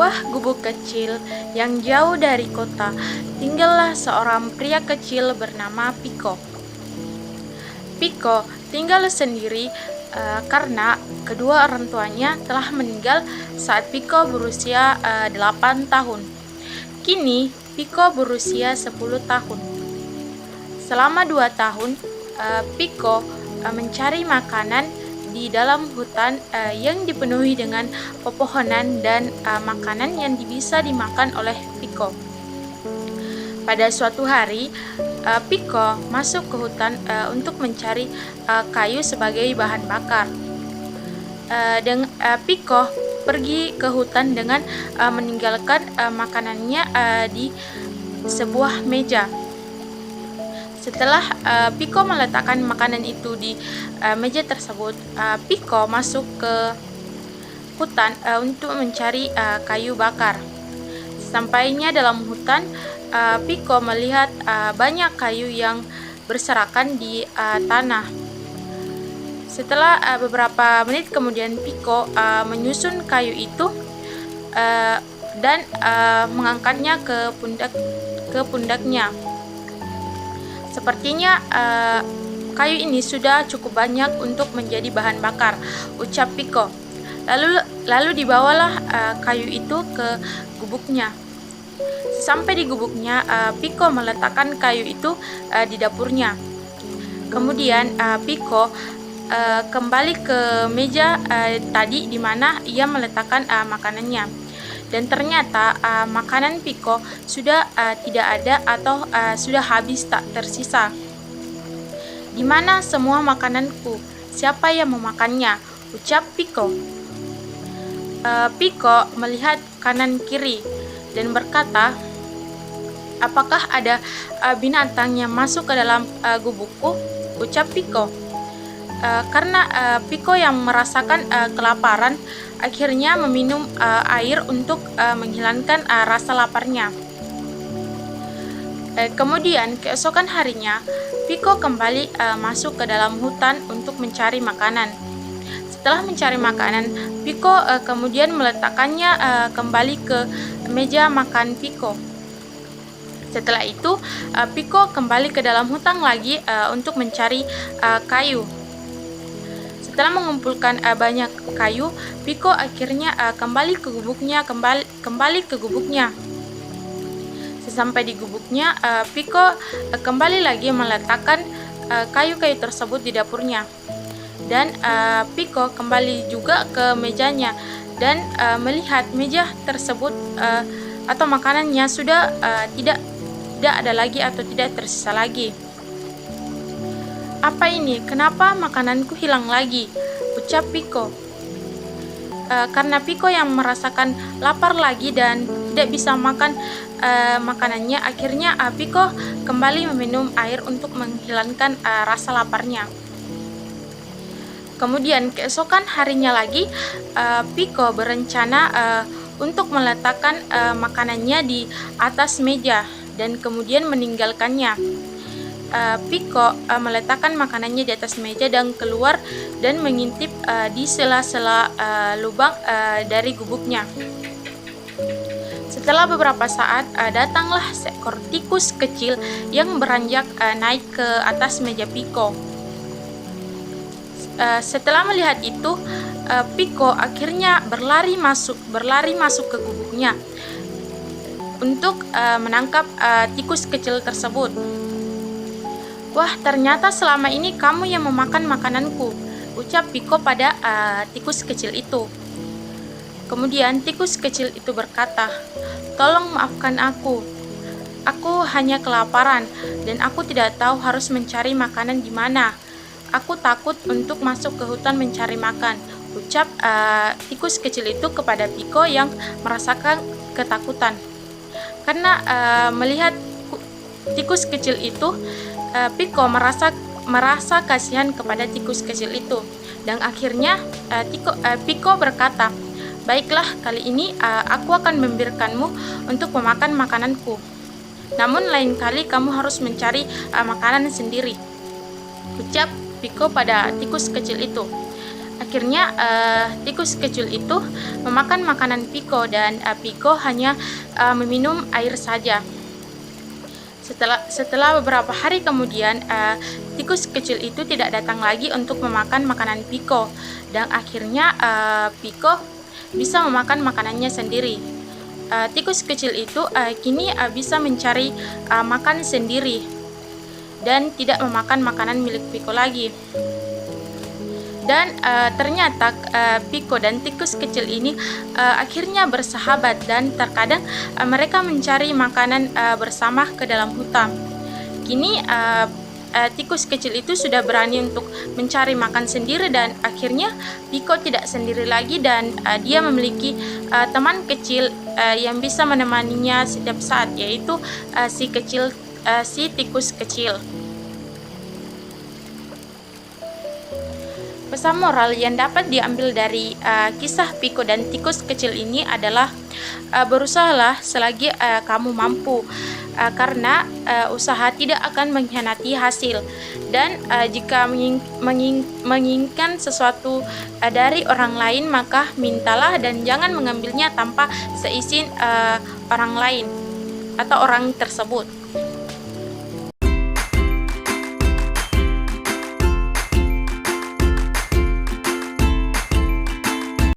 sebuah gubuk kecil yang jauh dari kota, tinggallah seorang pria kecil bernama Piko. Piko tinggal sendiri karena kedua orang tuanya telah meninggal saat Piko berusia 8 tahun. Kini Piko berusia 10 tahun. Selama 2 tahun, Piko mencari makanan di dalam hutan yang dipenuhi dengan pepohonan dan makanan yang bisa dimakan oleh Piko. Pada suatu hari, Piko masuk ke hutan untuk mencari kayu sebagai bahan bakar. Piko pergi ke hutan dengan meninggalkan makanannya di sebuah meja. Setelah Piko meletakkan makanan itu di meja tersebut, Piko masuk ke hutan untuk mencari kayu bakar. Sampainya dalam hutan, Piko melihat banyak kayu yang berserakan di tanah. Setelah beberapa menit kemudian, Piko menyusun kayu itu dan mengangkatnya ke pundaknya. Sepertinya kayu ini sudah cukup banyak untuk menjadi bahan bakar, ucap Piko. Lalu dibawalah kayu itu ke gubuknya. Sampai di gubuknya, Piko meletakkan kayu itu di dapurnya. Kemudian Piko kembali ke meja tadi di mana ia meletakkan makanannya. Dan ternyata makanan Piko sudah tidak ada atau sudah habis, tak tersisa. "Di mana semua makananku? Siapa yang memakannya?" ucap Piko. Piko melihat kanan kiri dan berkata, "Apakah ada binatang yang masuk ke dalam gubukku?" ucap Piko. Karena Piko yang merasakan kelaparan, akhirnya meminum air untuk menghilangkan rasa laparnya. Kemudian keesokan harinya, Piko kembali masuk ke dalam hutan untuk mencari makanan. Setelah mencari makanan, Piko kemudian meletakkannya kembali ke meja makan Piko. Setelah itu, Piko kembali ke dalam hutan lagi untuk mencari kayu. Setelah mengumpulkan banyak kayu, Piko akhirnya kembali ke gubuknya. Sesampai di gubuknya, Piko kembali lagi meletakkan kayu-kayu tersebut di dapurnya. Dan Piko kembali juga ke mejanya dan melihat meja tersebut atau makanannya sudah tidak ada lagi atau tidak tersisa lagi. "Apa ini? Kenapa makananku hilang lagi?" ucap Piko. Karena Piko yang merasakan lapar lagi dan tidak bisa makan makanannya, akhirnya Piko kembali meminum air untuk menghilangkan rasa laparnya. Kemudian keesokan harinya lagi, Piko berencana untuk meletakkan makanannya di atas meja dan kemudian meninggalkannya. Piko meletakkan makanannya di atas meja dan keluar dan mengintip di sela-sela lubang dari gubuknya. Setelah beberapa saat, datanglah seekor tikus kecil yang beranjak naik ke atas meja Piko. Setelah melihat itu, Piko akhirnya berlari masuk ke gubuknya untuk menangkap tikus kecil tersebut. "Wah, ternyata selama ini kamu yang memakan makananku," ucap Piko pada tikus kecil itu. Kemudian tikus kecil itu berkata, "Tolong maafkan aku. Aku hanya kelaparan dan aku tidak tahu harus mencari makanan di mana. Aku takut untuk masuk ke hutan mencari makan," ucap tikus kecil itu kepada Piko yang merasakan ketakutan. Karena melihat tikus kecil itu, Piko merasa kasihan kepada tikus kecil itu, dan akhirnya Piko berkata, "Baiklah, kali ini aku akan membiarkanmu untuk memakan makananku. Namun lain kali kamu harus mencari makanan sendiri," ucap Piko pada tikus kecil itu. Akhirnya tikus kecil itu memakan makanan Piko dan Piko hanya meminum air saja. Setelah beberapa hari kemudian, tikus kecil itu tidak datang lagi untuk memakan makanan Piko, dan akhirnya Piko bisa memakan makanannya sendiri. Tikus kecil itu kini bisa mencari makan sendiri dan tidak memakan makanan milik Piko lagi. Dan ternyata Piko dan tikus kecil ini akhirnya bersahabat, dan terkadang mereka mencari makanan bersama ke dalam hutan. Kini tikus kecil itu sudah berani untuk mencari makan sendiri, dan akhirnya Piko tidak sendiri lagi, dan dia memiliki teman kecil yang bisa menemaninya setiap saat, yaitu si tikus kecil. Pesan moral yang dapat diambil dari kisah Piko dan tikus kecil ini adalah berusahalah selagi kamu mampu, karena usaha tidak akan mengkhianati hasil. Dan jika menginginkan sesuatu dari orang lain, maka mintalah dan jangan mengambilnya tanpa seizin orang lain atau orang tersebut.